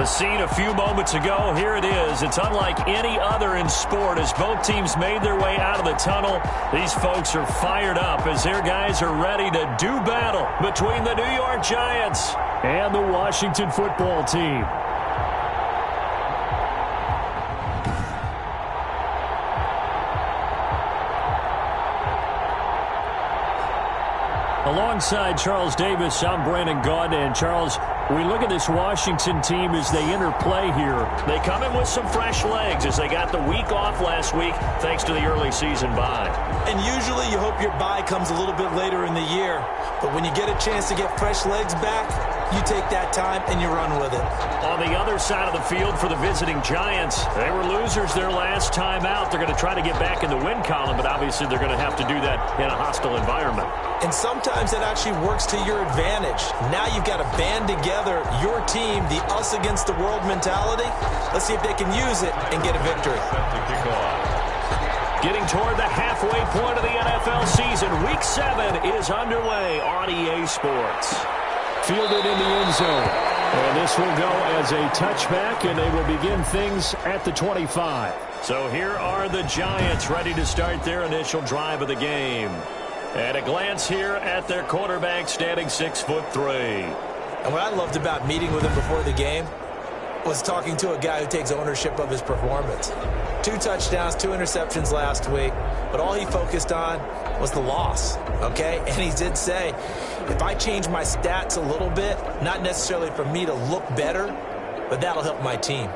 The scene a few moments ago, here it is. It's unlike any other in sport as both teams made their way out of the tunnel. These folks are fired up as their guys are ready to do battle between the New York Giants and the Washington football team. Alongside Charles Davis, I'm Brandon Gaudin. And Charles, we look at this Washington team as they interplay here. They come in with some fresh legs as they got the week off last week thanks to the early season bye. And usually you hope your bye comes a little bit later in the year. But when you get a chance to get fresh legs back, you take that time and you run with it. On the other side of the field for the visiting Giants, they were losers their last time out. They're going to try to get back in the win column, but obviously they're going to have to do that in a hostile environment. And sometimes that actually works to your advantage. Now you've got to band together your team, the us against the world mentality. Let's see if they can use it and get a victory. Getting toward the halfway point of the NFL season, Week 7 is underway on EA Sports. Fielded in the end zone. And this will go as a touchback, and they will begin things at the 25. So here are the Giants ready to start their initial drive of the game. At a glance here at their quarterback, standing 6'3". And what I loved about meeting with him before the game was talking to a guy who takes ownership of his performance. 2 touchdowns, 2 interceptions last week, but all he focused on was the loss, okay? And he did say, if I change my stats a little bit, not necessarily for me to look better, but that'll help my team.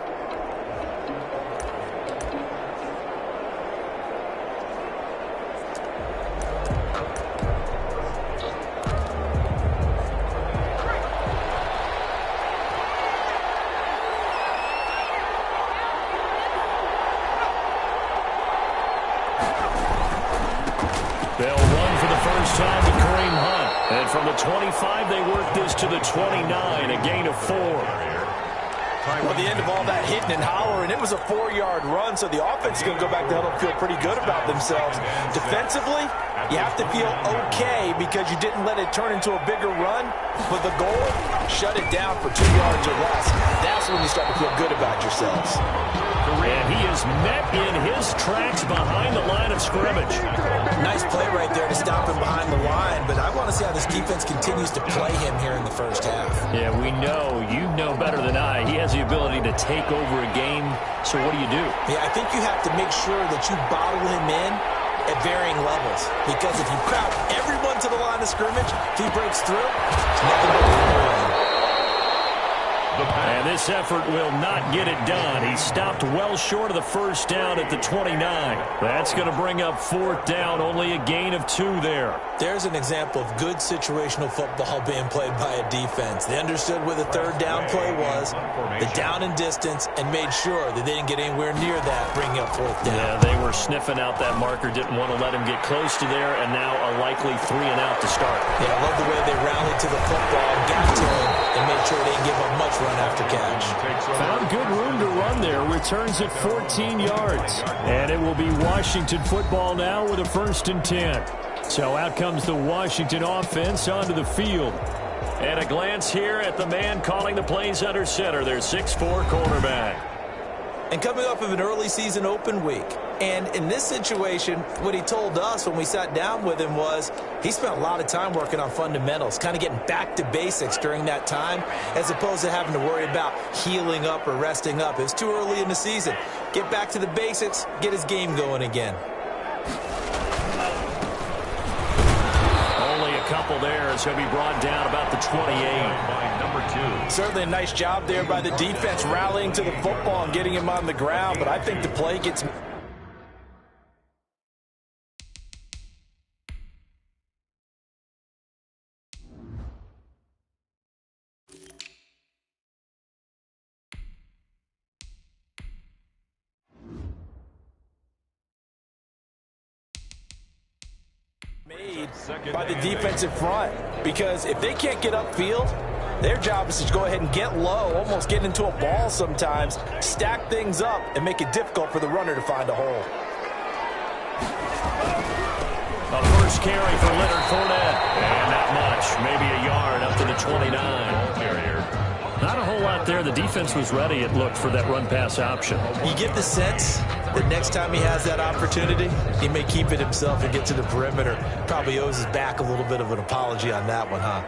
They'll run for the first time to Kareem Hunt. And from the 25, they work this to the 29, a gain of 4. Well, the end of all that hitting and hollering, it was a 4-yard run, so the offense is going to go back to huddle and feel pretty good about themselves. Defensively, you have to feel okay because you didn't let it turn into a bigger run, but the goal, shut it down for 2 yards or less. That's when you start to feel good about yourselves. And he is met in his tracks behind the line of scrimmage. Nice play right there to stop him behind the line, but I want to see how this defense continues to play him here in the first half. Yeah, we know. You know better than I. He has the ability to take over a game, so what do you do? Yeah, I think you have to make sure that you bottle him in at varying levels, because if you crowd everyone to the line of scrimmage, if he breaks through, it's nothing but the and this effort will not get it done. He stopped well short of the first down at the 29. That's going to bring up 4th down, only a gain of 2 there. There's an example of good situational football being played by a defense. They understood where the 3rd down play was, the down and distance, and made sure that they didn't get anywhere near that, bringing up 4th down. Yeah, they were sniffing out that marker, didn't want to let him get close to there, and now a likely 3 and out to start. Yeah, I love the way they rallied to the football, got to him, and made sure they didn't give up much run after catch. Found good room to run there. Returns at 14 yards. And it will be Washington football now with a 1st and 10. So out comes the Washington offense onto the field. And a glance here at the man calling the plays under center, their 6'4" cornerback. And coming off of an early season open week. And in this situation, what he told us when we sat down with him was he spent a lot of time working on fundamentals, kind of getting back to basics during that time, as opposed to having to worry about healing up or resting up. It's too early in the season. Get back to the basics, get his game going again. Only a couple there as he'll be brought down about the 28. Certainly a nice job there by the defense rallying to the football and getting him on the ground, but I think the play gets made by the defensive front, because if they can't get upfield, their job is to go ahead and get low, almost get into a ball sometimes, stack things up, and make it difficult for the runner to find a hole. A first carry for Leonard Fournette. And not much, maybe a yard up to the 29. Not a whole lot there. The defense was ready, it looked, for that run-pass option. You get the sense that next time he has that opportunity, he may keep it himself and get to the perimeter. Probably owes his back a little bit of an apology on that one, huh?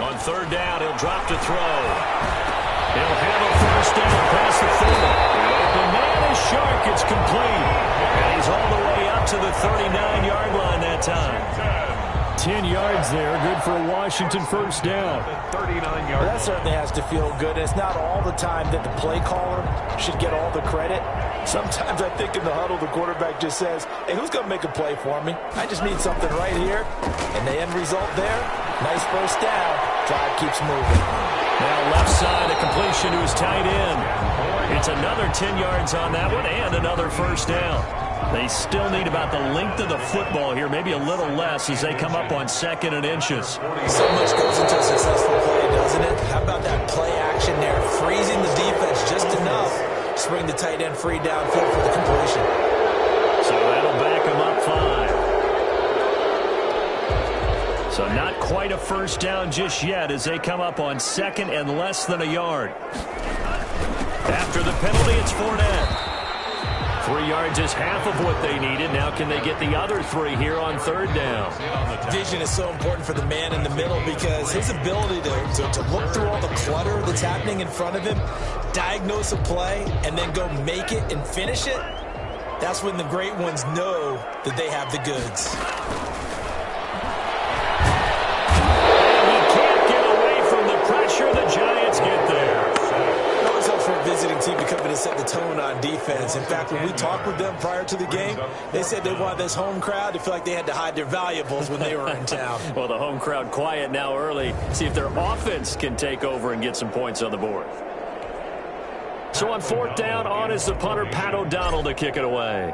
On third down, he'll drop to throw. He'll have a first down past the 40. The open man is Shark. It's complete. And he's all the way up to the 39-yard line that time. 10 yards there. Good for a Washington first down. 39 yards. Well, that certainly has to feel good. It's not all the time that the play caller should get all the credit. Sometimes I think in the huddle, the quarterback just says, hey, who's going to make a play for me? I just need something right here. And the end result there, nice first down. Drive keeps moving. Now left side, a completion to his tight end. It's another 10 yards on that one and another first down. They still need about the length of the football here, maybe a little less as they come up on 2nd and inches. So much goes into a successful play, doesn't it? How about that play action there? Freezing the defense just enough to bring the tight end free downfield for the completion. So that'll back him up 5. So not quite a first down just yet as they come up on 2nd and less than a yard. After the penalty, it's Fournette. 3 yards is half of what they needed. Now can they get the other 3 here on third down? Vision is so important for the man in the middle because his ability to look through all the clutter that's happening in front of him, diagnose a play, and then go make it and finish it, that's when the great ones know that they have the goods. And he can't get away from the pressure. The Giants get there. For a visiting team to come in and set the tone on defense. In fact, when we talked with them prior to the game, they said they wanted this home crowd to feel like they had to hide their valuables when they were in town. Well, the home crowd quiet now early. See if their offense can take over and get some points on the board. So on 4th down, on is the punter, Pat O'Donnell, to kick it away.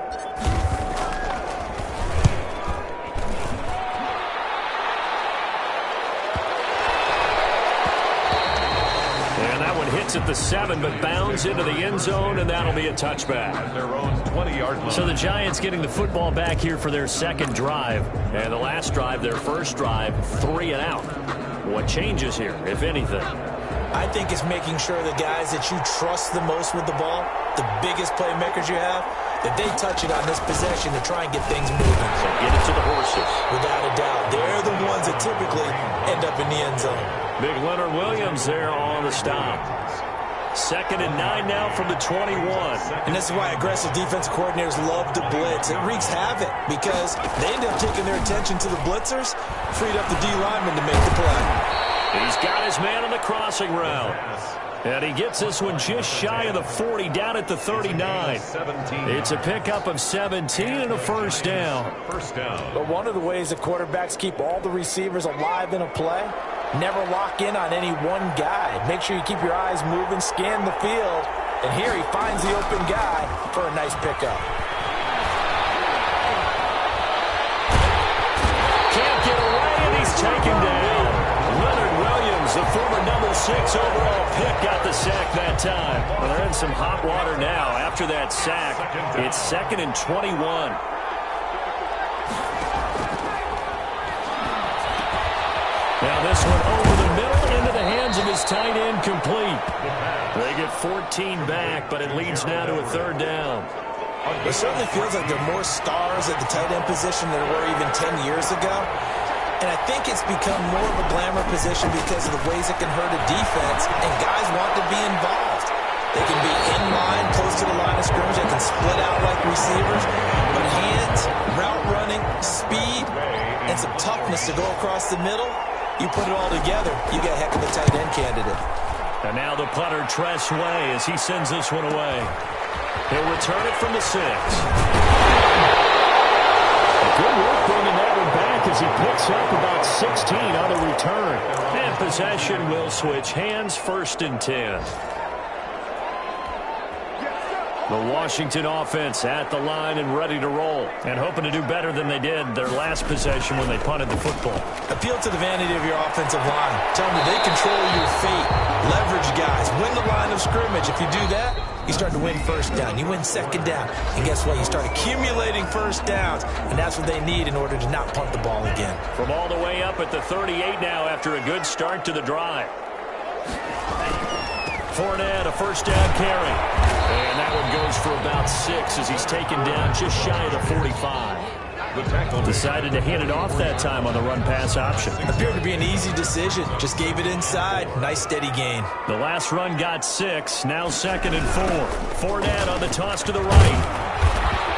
Hits at the 7, but bounds into the end zone, and that'll be a touchback. Their own 20-yard line. So the Giants getting the football back here for their second drive. And the last drive, their first drive, 3 and out. What changes here, if anything? I think it's making sure the guys that you trust the most with the ball, the biggest playmakers you have, that they touch it on this possession to try and get things moving. So get it to the horses. Without a doubt. They're the ones that typically end up in the end zone. Big Leonard Williams there on the stop. 2nd and 9 now from the 21. And this is why aggressive defense coordinators love to blitz. It wreaks havoc because they end up taking their attention to the blitzers, freed up the D lineman to make the play. He's got his man on the crossing route. And he gets this one just shy of the 40, down at the 39. It's a pickup of 17 and a first down. But one of the ways that quarterbacks keep all the receivers alive in a play, never lock in on any one guy. Make sure you keep your eyes moving, scan the field, and here he finds the open guy for a nice pickup. Can't get away, and he's taken down. Leonard Williams, the former number 6 overall pick, got the sack that time. Well, they're in some hot water now. After that sack, it's 2nd and 21. Now this one over the middle into the hands of his tight end, complete. They get 14 back, but it leads now to a 3rd down. It certainly feels like there are more stars at the tight end position than there were even 10 years ago. And I think it's become more of a glamour position because of the ways it can hurt a defense, and guys want to be involved. They can be in line, close to the line of scrimmage. They can split out like receivers. But hands, route running, speed, and some toughness to go across the middle, you put it all together, you get a heck of a tight end candidate. And now the punter, Tress Way, as he sends this one away. He'll return it from the 6. Good work bringing that one back as he picks up about 16 on the return. And possession will switch hands, 1st and 10. The Washington offense at the line and ready to roll, and hoping to do better than they did their last possession when they punted the football. Appeal to the vanity of your offensive line. Tell them that they control your fate. Leverage guys. Win the line of scrimmage. If you do that, you start to win first down. You win second down. And guess what? You start accumulating first downs. And that's what they need in order to not punt the ball again. From all the way up at the 38 now after a good start to the drive. Fournette, a first down carry. And that one goes for about 6 as he's taken down just shy of the 45. Decided to hand it off that time on the run-pass option. Appeared to be an easy decision. Just gave it inside. Nice, steady gain. The last run got 6. Now 2nd and 4. Fournette on the toss to the right.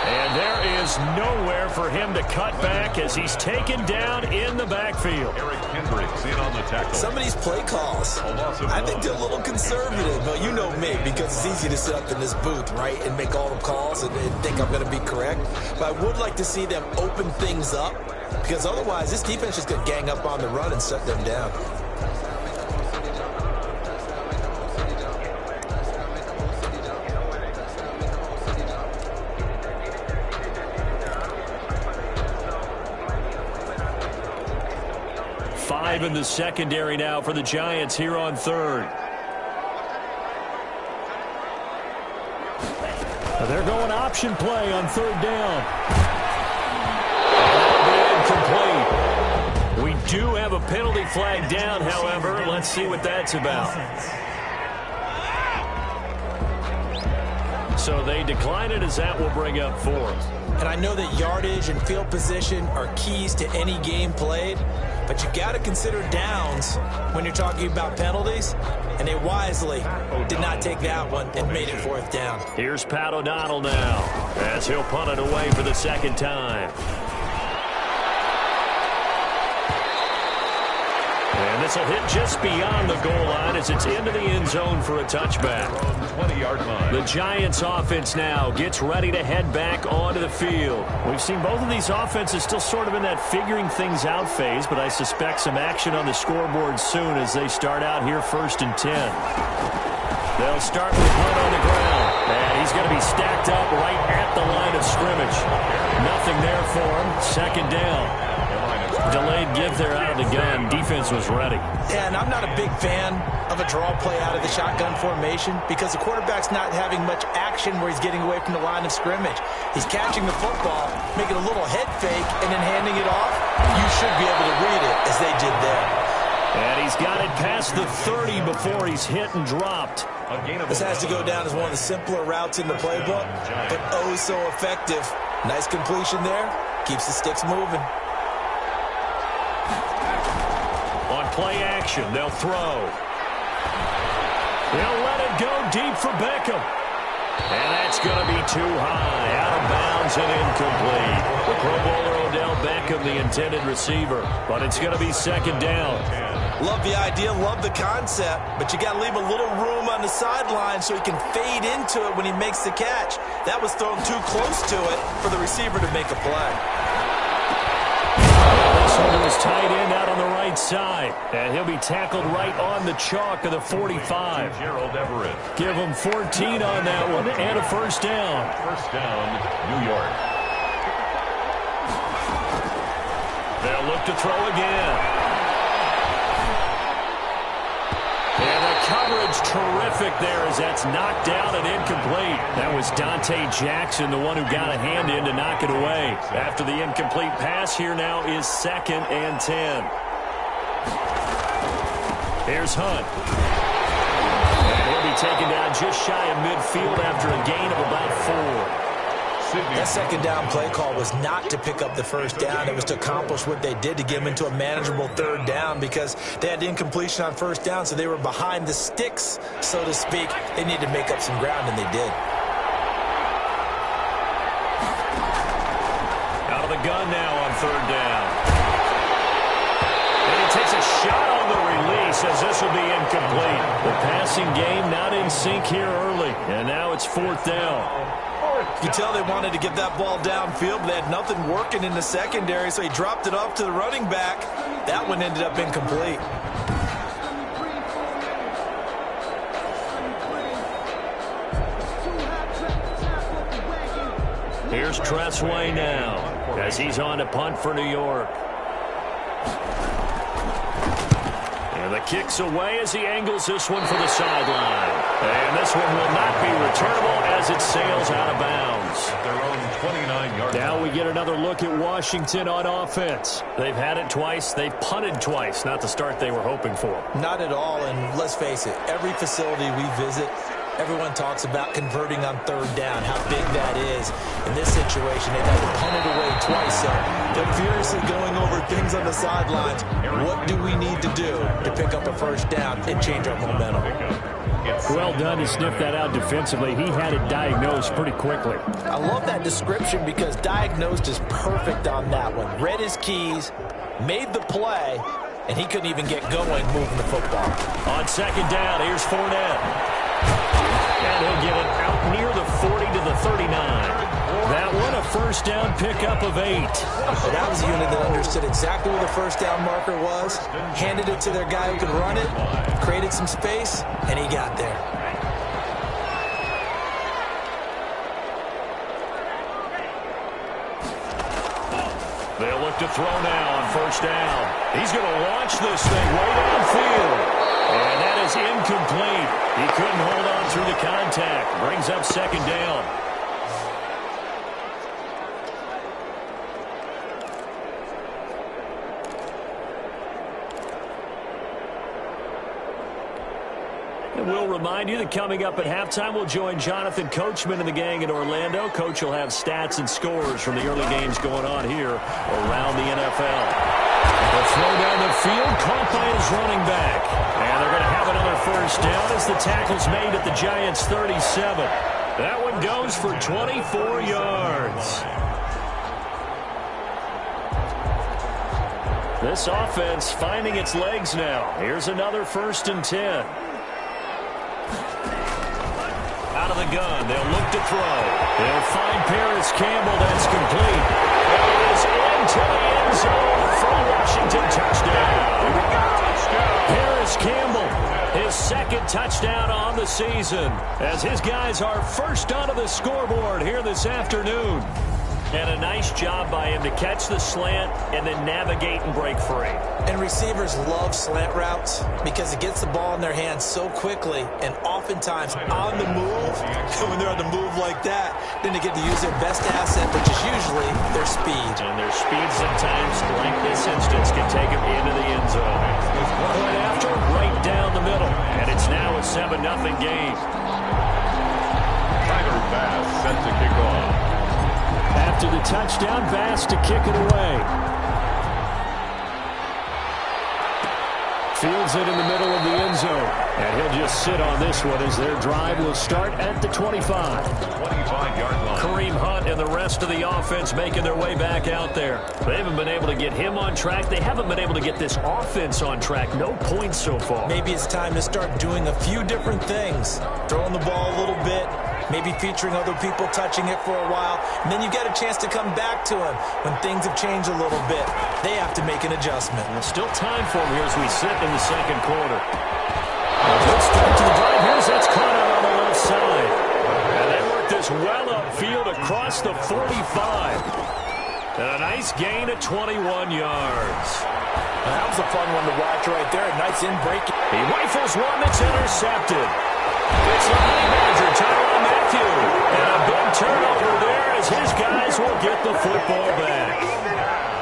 And there is nowhere for him to cut back as he's taken down in the backfield. Eric Hendricks in on the tackle. Some of these play calls, I think they're a little conservative, but you know me, because it's easy to sit up in this booth, right, and make all the calls and think I'm going to be correct. But I would like to see them open things up, because otherwise this defense is going to gang up on the run and shut them down. In the secondary now for the Giants here on 3rd. They're going option play on 3rd down. Incomplete. We do have a penalty flag down, however. Let's see what that's about. So they decline it as that will bring up 4th. And I know that yardage and field position are keys to any game played, but you got to consider downs when you're talking about penalties, and they wisely did not take that one and made it 4th down. Here's Pat O'Donnell now as he'll punt it away for the 2nd time. And this will hit just beyond the goal line as it's into the end zone for a touchback. 20-yard line. The Giants offense now gets ready to head back onto the field. We've seen both of these offenses still sort of in that figuring things out phase, but I suspect some action on the scoreboard soon as they start out here 1st and 10. They'll start with Hunt on the ground, and he's going to be stacked up right at the line of scrimmage. Nothing there for him. 2nd down. Delayed give there out of the gun. Defense was ready. Yeah, and I'm not a big fan of a draw play out of the shotgun formation because the quarterback's not having much action where he's getting away from the line of scrimmage. He's catching the football, making a little head fake, and then handing it off. You should be able to read it as they did there. And he's got it past the 30 before he's hit and dropped. This has to go down as one of the simpler routes in the playbook, but oh so effective. Nice completion there. Keeps the sticks moving. On play action, they'll throw. They'll let it go deep for Beckham. And that's going to be too high. Out of bounds and incomplete. The Pro Bowler Odell Beckham, the intended receiver. But it's going to be 2nd down. Love the idea, love the concept, but you got to leave a little room on the sideline so he can fade into it when he makes the catch. That was thrown too close to it for the receiver to make a play. This one was tight end out on the right side, and he'll be tackled right on the chalk of the 45. Gerald Everett. Give him 14 on that one and a 1st down. 1st down, New York. They'll look to throw again. And the coverage terrific there as that's knocked down and incomplete. That was Dante Jackson, the one who got a hand in to knock it away. After the incomplete pass, here now is 2nd and 10. Here's Hunt. And he'll be taken down just shy of midfield after a gain of about 4. That 2nd down play call was not to pick up the 1st down. It was to accomplish what they did to get them into a manageable 3rd down because they had incompletion on 1st down, so they were behind the sticks, so to speak. They needed to make up some ground, and they did. Out of the gun now on 3rd down. And he takes a shot on the release as this will be incomplete. The passing game not in sync here early, and now it's 4th down. You tell they wanted to get that ball downfield, but they had nothing working in the secondary, so he dropped it off to the running back. That one ended up incomplete. Here's Tressway now as he's on to punt for New York. And the kick's away as he angles this one for the sideline. And this one will not be returnable as it sails out of bounds. Their own 29-yard line. Now we get another look at Washington on offense. They've had it twice. They've punted twice. Not the start they were hoping for. Not at all, and let's face it, every facility we visit, everyone talks about converting on third down, how big that is. In this situation, they've had to punt it away twice, so they're furiously going over things on the sidelines. What do we need to do to pick up a first down and change our momentum? Well done to sniff that out defensively. He had it diagnosed pretty quickly. I love that description because diagnosed is perfect on that one. Read his keys, made the play, and he couldn't even get going moving the football. On second down, here's Fournette. And he'll get it out near the 40 to the 39. That one a first down pickup of 8. Well, that was a unit that understood exactly where the first down marker was, handed it to their guy who could run it, created some space, and he got there. They'll look to throw now on first down. He's going to launch this thing way downfield. And that is incomplete. He couldn't hold on through the contact. Brings up second down. And we'll remind you that coming up at halftime, we'll join Jonathan Coachman and the gang in Orlando. Coach will have stats and scores from the early games going on here around the NFL. The throw down the field, caught by his running back. And they're going to have another first down as the tackle's made at the Giants' 37. That one goes for 24 yards. This offense finding its legs now. Here's another 1st and 10. Out of the gun, they'll look to throw. They'll find Paris Campbell. That's complete. And it is into the end zone for Washington. Touchdown. Paris Campbell, his 2nd touchdown on the season, as his guys are first onto the scoreboard here this afternoon. And a nice job by him to catch the slant and then navigate and break free. And receivers love slant routes because it gets the ball in their hands so quickly and oftentimes on the move. When they're on the move like that, then they get to use their best asset, which is usually their speed. And their speed sometimes, like this instance, can take them into the end zone. Point after, right down the middle. And it's now a 7-0 game. Tyler Bass set to kick off. After the touchdown, Bass to kick it away. Fields it in the middle of the end zone. And he'll just sit on this one as their drive will start at the 25. 25-yard line. Kareem Hunt and the rest of the offense making their way back out there. They haven't been able to get him on track. They haven't been able to get this offense on track. No points so far. Maybe it's time to start doing a few different things. Throwing the ball a little bit, maybe featuring other people touching it for a while, and then you get a chance to come back to him when things have changed a little bit. They have to make an adjustment. And there's still time for him here as we sit in the second quarter. Good start to the drive. Here's that's caught out on the left side. And they work this well upfield across the 45. And a nice gain at 21 yards. That was a fun one to watch right there. A nice in-break. He rifles one that's intercepted. It's the Honey Badger, Tyrann Mathieu. And a big turnover there as his guys will get the football back.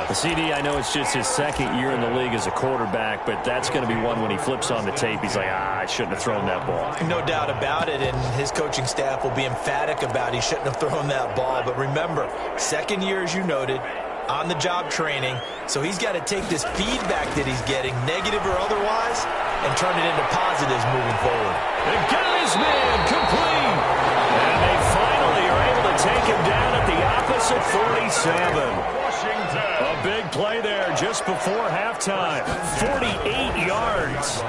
The CD, I know it's just his 2nd year in the league as a quarterback, but that's going to be one when he flips on the tape. He's like, I shouldn't have thrown that ball. No doubt about it, and his coaching staff will be emphatic about he shouldn't have thrown that ball. But remember, 2nd year, as you noted, on-the-job training, so he's got to take this feedback that he's getting, negative or otherwise, and turn it into positives moving forward. They got his man complete. And they finally are able to take him down at the opposite 47. A big play there just before halftime. 48 yards.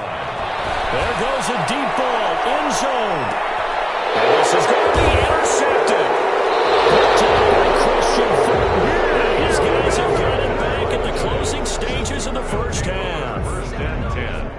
There goes a deep ball, end zone. And this is going to be intercepted. Picked up by Christian Fulton. And his guys have got it back at the closing stages of the first half. 1st and 10.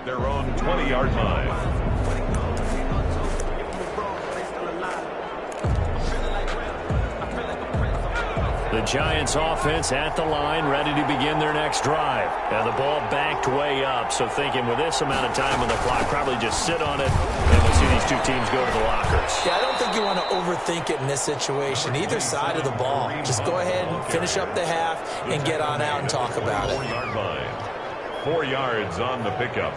at their own 20-yard line. The Giants offense at the line, ready to begin their next drive. And the ball backed way up, so thinking with this amount of time on the clock, probably just sit on it, and we'll see these two teams go to the lockers. Yeah, I don't think you want to overthink it in this situation. Either side of the ball. Just go ahead and finish up the half and get on out and talk about it. 4-yard line. 4 yards on the pickup.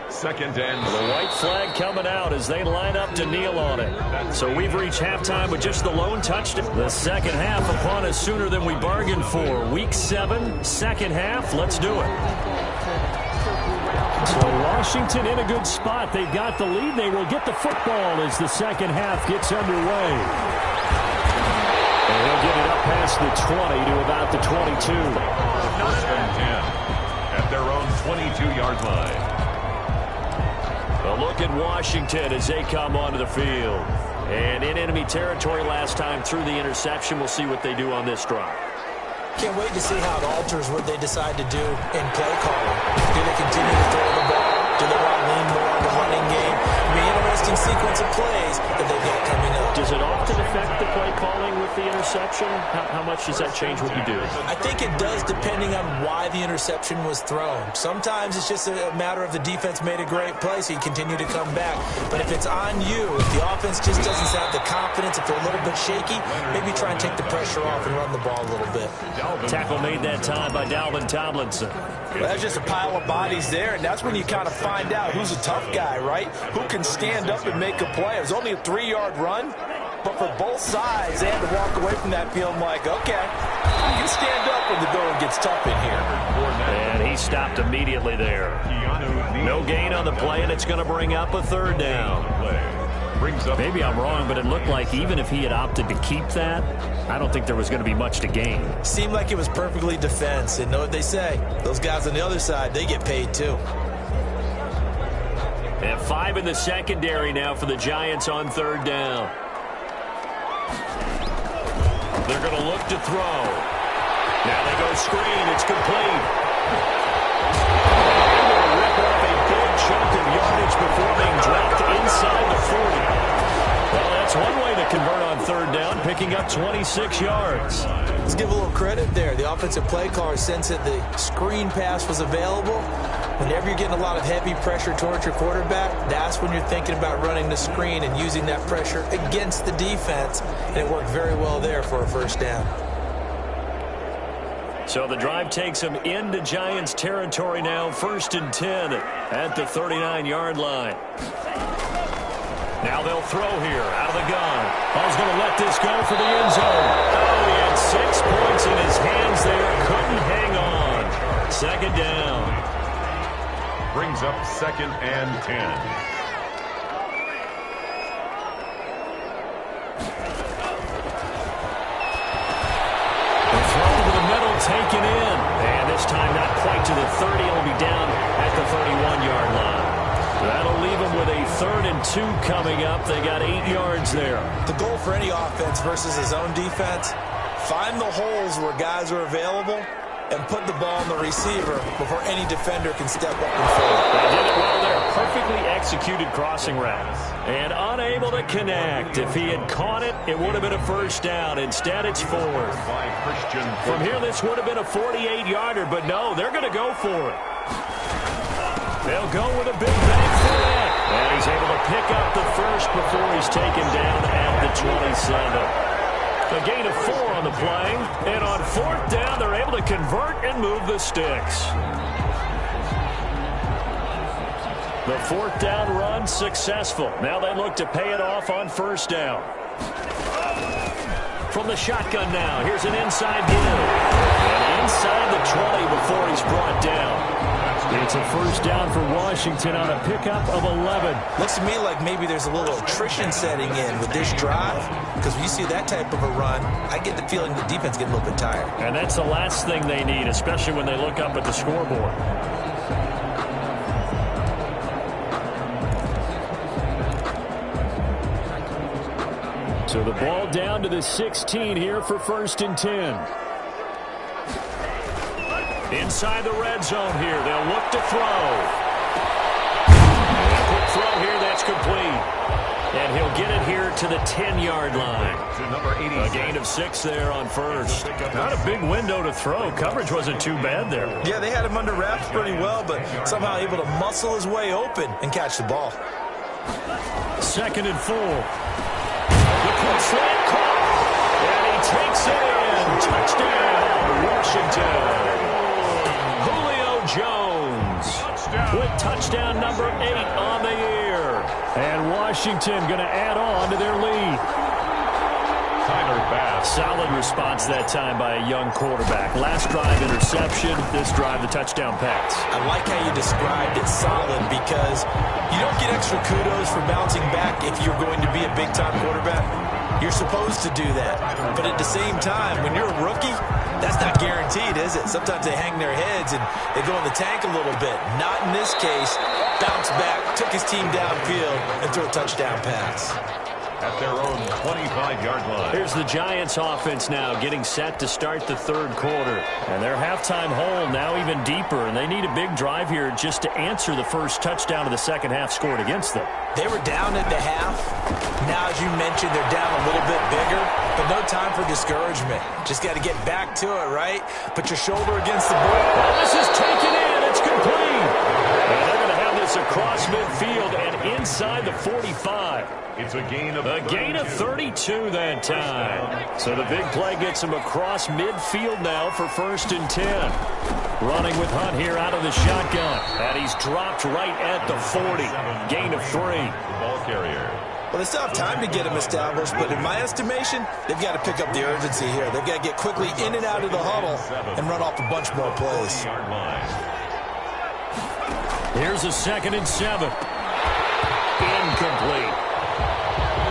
Second and the white flag coming out as they line up to kneel on it. So we've reached halftime with just the lone touchdown. The second half upon us sooner than we bargained for. Week 7, second half. Let's do it. So Washington in a good spot. They've got the lead. They will get the football as the second half gets underway. And they'll get it up past the 20 to about the 22. First and 10 at their own 22-yard line. A look at Washington as they come onto the field. And in enemy territory last time through the interception. We'll see what they do on this drive. Can't wait to see how it alters what they decide to do in play calling. Do they continue to throw the ball? Do they want to lean more on the running game? It'll be an interesting sequence of plays that they've got coming up. Does it often affect the play calling with the interception? How much does that change what you do? I think it does depending on why the interception was thrown. Sometimes it's just a matter of the defense made a great play, so you continue to come back. But if it's on you, if the offense just doesn't have the confidence, if they're a little bit shaky, maybe try and take the pressure off and run the ball a little bit. Tackle made that time by Dalvin Tomlinson. Well, that's just a pile of bodies there, and that's when you kind of find out who's a tough guy, right? Who can stand up and make a play. It was only a 3-yard run, but for both sides, they had to walk away from that feeling like, okay, I can stand up when the going gets tough in here. And he stopped immediately there. No gain on the play, and it's going to bring up a third down. Maybe I'm wrong, but it looked like even if he had opted to keep that, I don't think there was going to be much to gain. Seemed like it was perfectly defense. And know what they say? Those guys on the other side, they get paid too. And 5 in the secondary now for the Giants on third down. They're going to look to throw. Now they go screen. It's complete. Rip off a big chunk of yardage before being dropped inside the 40. Well, that's one way to convert on third down, picking up 26 yards. Let's give a little credit there. The offensive play caller sensed that the screen pass was available. Whenever you're getting a lot of heavy pressure towards your quarterback, that's when you're thinking about running the screen and using that pressure against the defense. And it worked very well there for a first down. So the drive takes them into Giants territory now, 1st and 10 at the 39-yard line. Now they'll throw here out of the gun. Ball's going to let this go for the end zone. Oh, he had 6 points in his hands there. Couldn't hang on. Second down. Brings up 2nd and 10. Taken in, and this time not quite to the 30. It'll be down at the 31-yard line. That'll leave them with a 3rd and 2 coming up. They got 8 yards there. The goal for any offense versus his own defense, find the holes where guys are available and put the ball on the receiver before any defender can step up and fill it. They did it well there. Perfectly executed crossing route. And unable to connect. If he had caught it, it would have been a first down. Instead, it's 4. From here, this would have been a 48-yarder, but no, they're going to go for it. They'll go with a big bang for that. And he's able to pick up the first before he's taken down at the 27. A gain of 4 on the play. And on 4th down, they're able to convert and move the sticks. The 4th down run successful. Now they look to pay it off on 1st down. From the shotgun now, here's an inside give. And inside the 20 before he's brought down. It's a 1st down for Washington on a pickup of 11. Looks to me like maybe there's a little attrition setting in with this drive, because when you see that type of a run, I get the feeling the defense getting a little bit tired. And that's the last thing they need, especially when they look up at the scoreboard. So the ball down to the 16 here for 1st and 10. Inside the red zone here. They'll look to throw. It's complete. And he'll get it here to the 10-yard line. To number 80. A gain of 6 there on first. Not a big window to throw. Coverage wasn't too bad there. Yeah, they had him under wraps pretty well, but somehow able to muscle his way open and catch the ball. 2nd and 4. The quick slant caught. And he takes it in. Touchdown, Washington. Julio Jones with touchdown number 8 on the year. And Washington going to add on to their lead. Tyler Bass. Solid response that time by a young quarterback. Last drive, interception. This drive, the touchdown pass. I like how you described it solid because you don't get extra kudos for bouncing back if you're going to be a big-time quarterback. You're supposed to do that. But at the same time, when you're a rookie, that's not guaranteed, is it? Sometimes they hang their heads and they go in the tank a little bit. Not in this case. Bounced back, took his team downfield, and threw a touchdown pass. At their own 25-yard line. Here's the Giants offense now getting set to start the 3rd quarter. And their halftime hole now even deeper, and they need a big drive here just to answer the first touchdown of the second half scored against them. They were down at the half. Now, as you mentioned, they're down a little bit bigger, but no time for discouragement. Just got to get back to it, right? Put your shoulder against the board. Well, this is taken in. It's complete. And they're going to have this across midfield and inside the 45. It's a gain of 32 that time. So the big play gets him across midfield now for 1st and 10. Running with Hunt here out of the shotgun. And he's dropped right at the 40. Gain of 3. the ball carrier. Well, they still have time to get him established, but in my estimation, they've got to pick up the urgency here. They've got to get quickly in and out of the huddle and run off a bunch more plays. Yard line. Here's a 2nd and 7. Incomplete.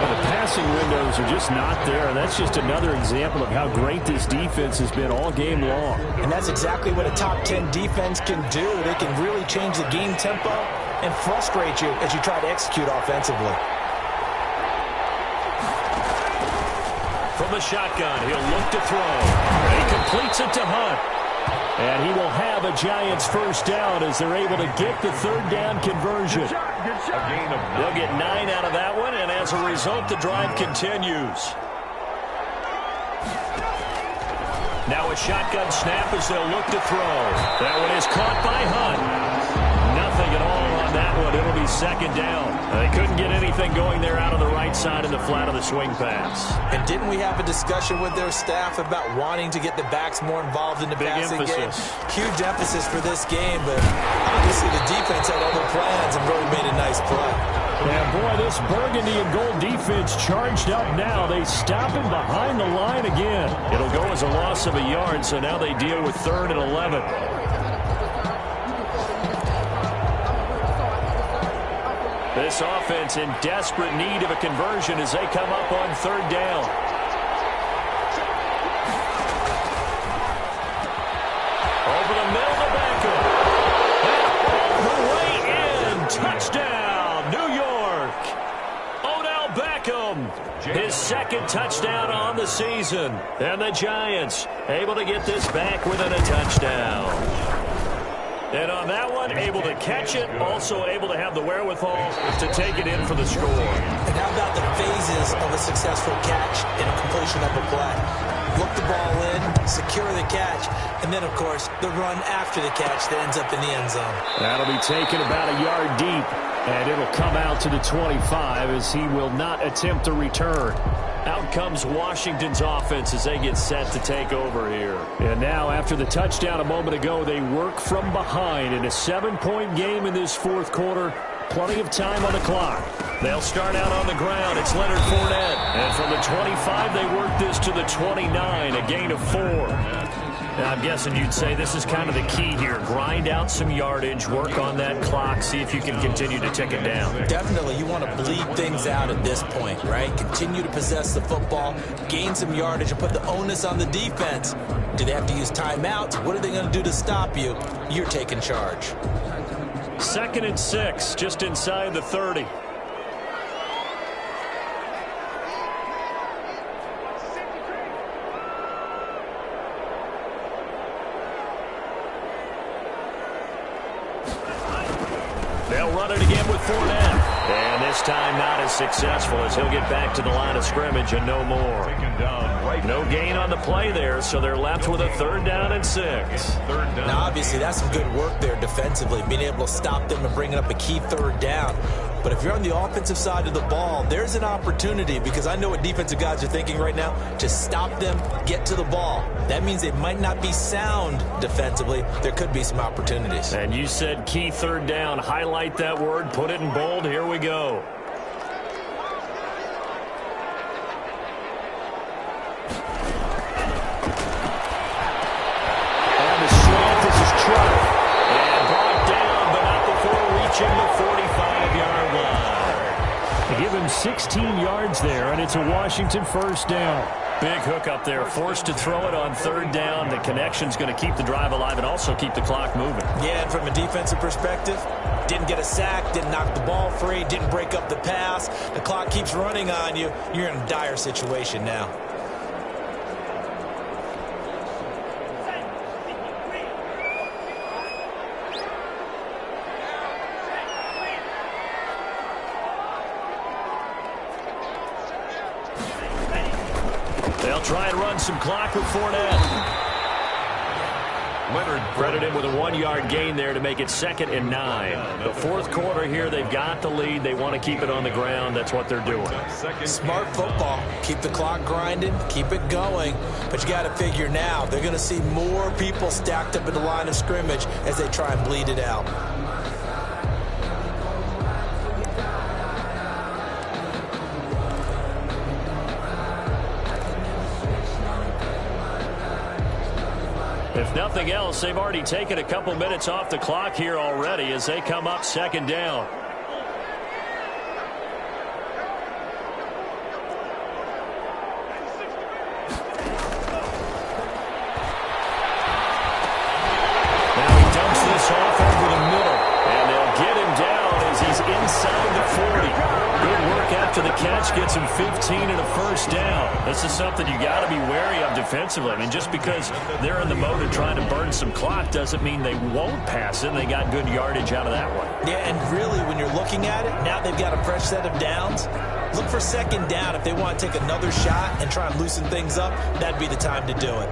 Well, the passing windows are just not there, and that's just another example of how great this defense has been all game long. And that's exactly what a top 10 defense can do. They can really change the game tempo and frustrate you as you try to execute offensively. From the shotgun, he'll look to throw. He completes it to Hunt. And he will have a Giants first down as they're able to get the 3rd down conversion. A gain of 9. They'll get 9 out of that one, and as a result, the drive continues. Now a shotgun snap as they'll look to throw. That one is caught by Hunt. Nothing at all on that one. It'll be 2nd down. They couldn't get anything going there out on the right side in the flat of the swing pass. And didn't we have a discussion with their staff about wanting to get the backs more involved in the passing game? Huge emphasis for this game, but obviously the defense had other plans and really made a nice play. Yeah, boy, this burgundy and gold defense charged up now. They stop him behind the line again. It'll go as a loss of a yard, so now they deal with 3rd and 11. This offense in desperate need of a conversion as they come up on 3rd down. Over the middle to Beckham. And all the way in. Touchdown, New York. Odell Beckham. His 2nd touchdown on the season. And the Giants able to get this back within a touchdown. And on that one, able to catch it, also able to have the wherewithal to take it in for the score. And how about the phases of a successful catch and a completion of a play? Look the ball in, secure the catch, and then, of course, the run after the catch that ends up in the end zone. That'll be taken about a yard deep, and it'll come out to the 25 as he will not attempt to return. Out comes Washington's offense as they get set to take over here. And now, after the touchdown a moment ago, they work from behind in a 7-point game in this 4th quarter. Plenty of time on the clock. They'll start out on the ground. It's Leonard Fournette. And from the 25, they work this to the 29, a gain of 4. Now, I'm guessing you'd say this is kind of the key here. Grind out some yardage, work on that clock, see if you can continue to tick it down. Definitely, you want to bleed things out at this point, right? Continue to possess the football, gain some yardage, and put the onus on the defense. Do they have to use timeouts? What are they going to do to stop you? You're taking charge. 2nd and 6, just inside the 30. They'll run it again with Fournette. And this time not as successful as he'll get back to the line of scrimmage and no more. No gain on the play there, so they're left with a 3rd down and 6. Now, obviously, that's some good work there defensively, being able to stop them and bringing up a key 3rd down. But if you're on the offensive side of the ball, there's an opportunity, because I know what defensive guys are thinking right now, to stop them, get to the ball. That means they might not be sound defensively. There could be some opportunities. And you said key 3rd down. Highlight that word, put it in bold. Here we go. And the slant is his truck. And brought down, but not before reaching the 45-yard line. They give him 16 yards there, and it's a Washington 1st down. Big hook up there, forced to throw it on 3rd down. The connection's going to keep the drive alive and also keep the clock moving. Yeah, and from a defensive perspective, didn't get a sack, didn't knock the ball free, didn't break up the pass. The clock keeps running on you. You're in a dire situation now. They'll try and run some clock with Fournette. Leonard credit him with a 1-yard gain there to make it 2nd and 9. The 4th quarter here, they've got the lead. They want to keep it on the ground. That's what they're doing. Smart football. Keep the clock grinding, keep it going. But you got to figure now, they're going to see more people stacked up at the line of scrimmage as they try and bleed it out. If nothing else, they've already taken a couple minutes off the clock here already as they come up 2nd down. Now he dumps this off over the middle, and they'll get him down as he's inside the 40. Good work after the catch, gets him 15 and a 1st down. This is something you got to be wary of defensively. I mean, just because they're in the mode of trying to burn some clock doesn't mean they won't pass it. And they got good yardage out of that one. Yeah, and really, when you're looking at it, now they've got a fresh set of downs. Look for 2nd down. If they want to take another shot and try and loosen things up, that'd be the time to do it.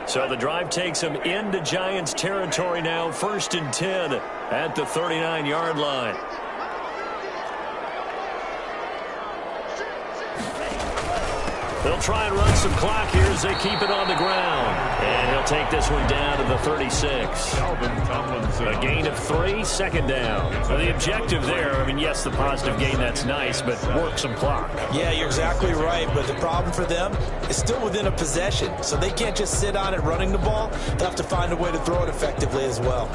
So the drive takes them into Giants territory now, 1st and 10 at the 39-yard line. They'll try and run some clock here as they keep it on the ground. And he'll take this one down to the 36. A gain of 3, 2nd down. So the objective there, I mean, yes, the positive gain, that's nice, but work some clock. Yeah, you're exactly right, but the problem for them is still within a possession. So they can't just sit on it running the ball. They'll have to find a way to throw it effectively as well.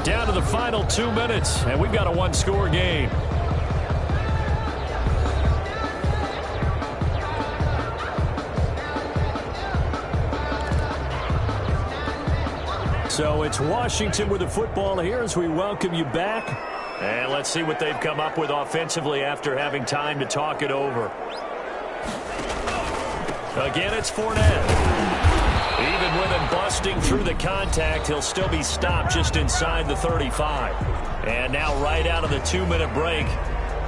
Down to the final 2 minutes, and we've got a 1-score game. So it's Washington with the football here as we welcome you back. And let's see what they've come up with offensively after having time to talk it over. Again, it's Fournette. Even with him busting through the contact, he'll still be stopped just inside the 35. And now right out of the 2-minute break,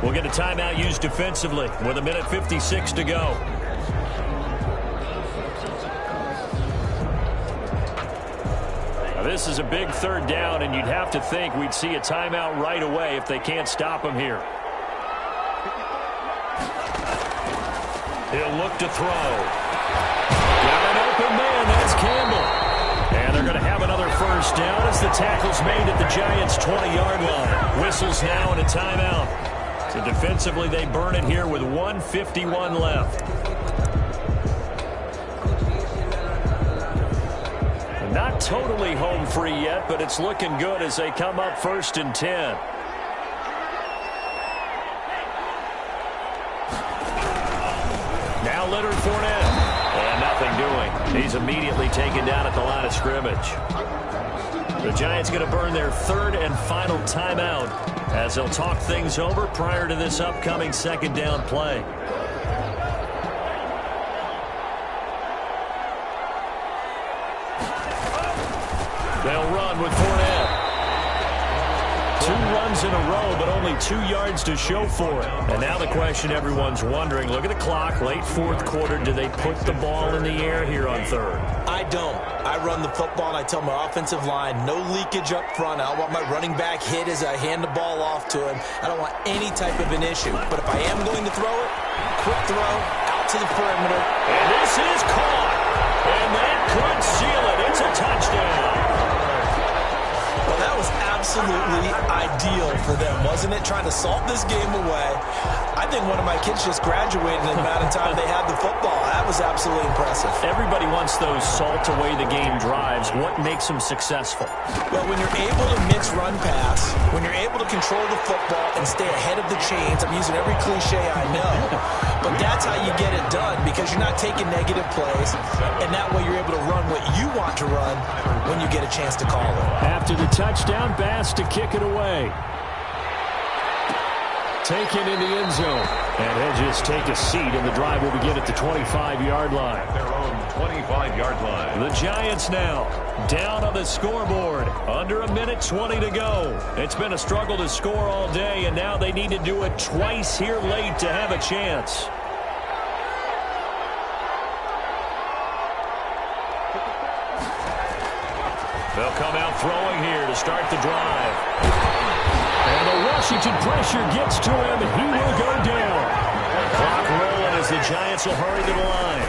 we'll get a timeout used defensively with 1:56 to go. Now this is a big 3rd down, and you'd have to think we'd see a timeout right away if they can't stop him here. He'll look to throw. Got an open man, that's Campbell. And they're going to have another 1st down as the tackle's made at the Giants' 20-yard line. Whistles now and a timeout. So defensively, they burn it here with 1:51 left. Not totally home free yet, but it's looking good as they come up 1st and 10. now Leonard Fournette. And nothing doing. He's immediately taken down at the line of scrimmage. The Giants going to burn their third and final timeout as they'll talk things over prior to this upcoming second down play. They'll run with Fournette. 2 runs in a row, but only 2 yards to show for it. And now the question everyone's wondering, look at the clock, late fourth quarter, do they put the ball in the air here on third? I don't. I run the football, and I tell my offensive line, no leakage up front. I don't want my running back hit as I hand the ball off to him. I don't want any type of an issue. But if I am going to throw it, quick throw, out to the perimeter. And this is caught. And that could seal it. It's a touchdown. Well, that was absolutely ideal for them, wasn't it? Trying to salt this game away. I think one of my kids just graduated in the amount of time they had the football. That was absolutely impressive. Everybody wants those salt-away-the-game drives. What makes them successful? Well, when you're able to mix run-pass, when you're able to control the football and stay ahead of the chains, I'm using every cliche I know, but that's how you get it done because you're not taking negative plays, and that way you're able to run what you want to run when you get a chance to call it. After the touchdown, Bass to kick it away. Taken in the end zone. And he'll just take a seat, and the drive will begin at the 25-yard line. At their own 25-yard line. The Giants now down on the scoreboard. Under 1:20 to go. It's been a struggle to score all day, and now they need to do it twice here late to have a chance. They'll come out throwing here to start the drive. And the Washington pressure gets to him, and he will go down. Clock rolling as the Giants will hurry to the line.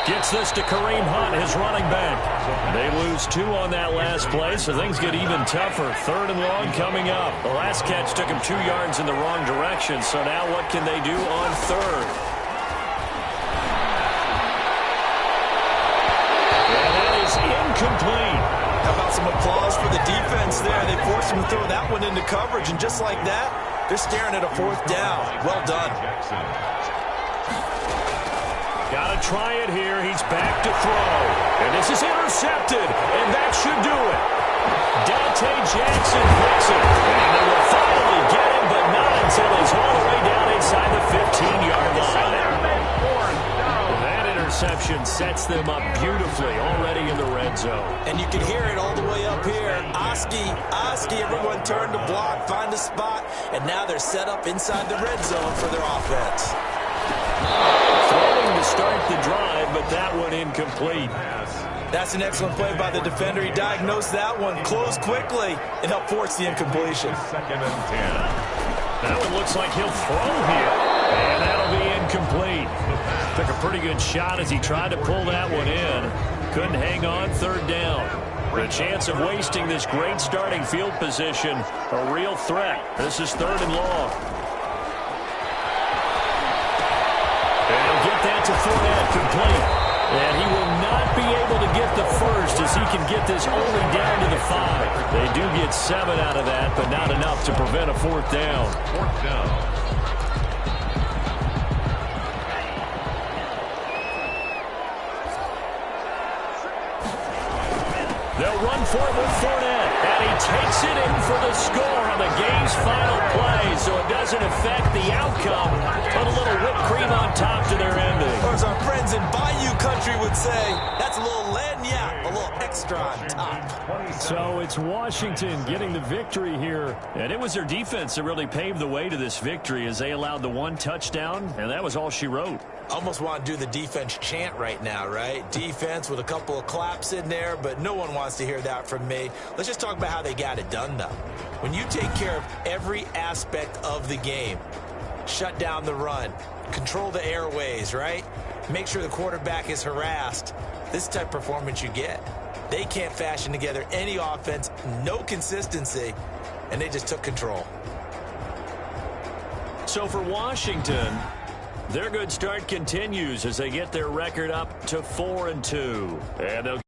Gets this to Kareem Hunt, his running back. They lose 2 on that last play, so things get even tougher. Third and long coming up. The last catch took him 2 yards in the wrong direction, so now what can they do on third? And that is incomplete. How about some applause for the defense there? They forced him to throw that one into coverage, and just like that, they're staring at a 4th down. Well done. Got to try it here. He's back to throw. And this is intercepted, and that should do it. Dante Jackson hits it. And they will finally get him, but not until he's all the way down inside the 15-yard line. That interception sets them up beautifully already in the red zone. And you can hear it all the way up here. Oski, everyone turned to block, find a spot, and now they're set up inside the red zone for their offense. Throwing to start the drive, but that one incomplete. That's an excellent play by the defender. He diagnosed that one, closed quickly, and helped force the incompletion. 2nd and 10. That one looks like he'll throw here, and that'll be incomplete. Took a pretty good shot as he tried to pull that one in. Couldn't hang on, 3rd down. The chance of wasting this great starting field position, a real threat. This is 3rd and long. And he'll get that to Fournette complete. And he will not be able to get the first as he can get this only down to the 5. They do get 7 out of that, but not enough to prevent a 4th down. 4th down. They'll run for it with Fournette, and he takes it in for the score on the game's final play, so it doesn't affect the outcome. Put a little whipped cream on top to their ending. Or as our friends in Bayou Country would say, that's a little lagniappe, a little extra on top. So it's Washington getting the victory here, and it was their defense that really paved the way to this victory as they allowed the 1 touchdown, and that was all she wrote. Almost want to do the defense chant right now, right? Defense with a couple of claps in there, but no one wants to hear that from me. Let's just talk about how they got it done, though. When you take care of every aspect of the game, shut down the run, control the airways, right? Make sure the quarterback is harassed. This type of performance you get. They can't fashion together any offense, no consistency, and they just took control. So for Washington, their good start continues as they get their record up to 4-2. And they'll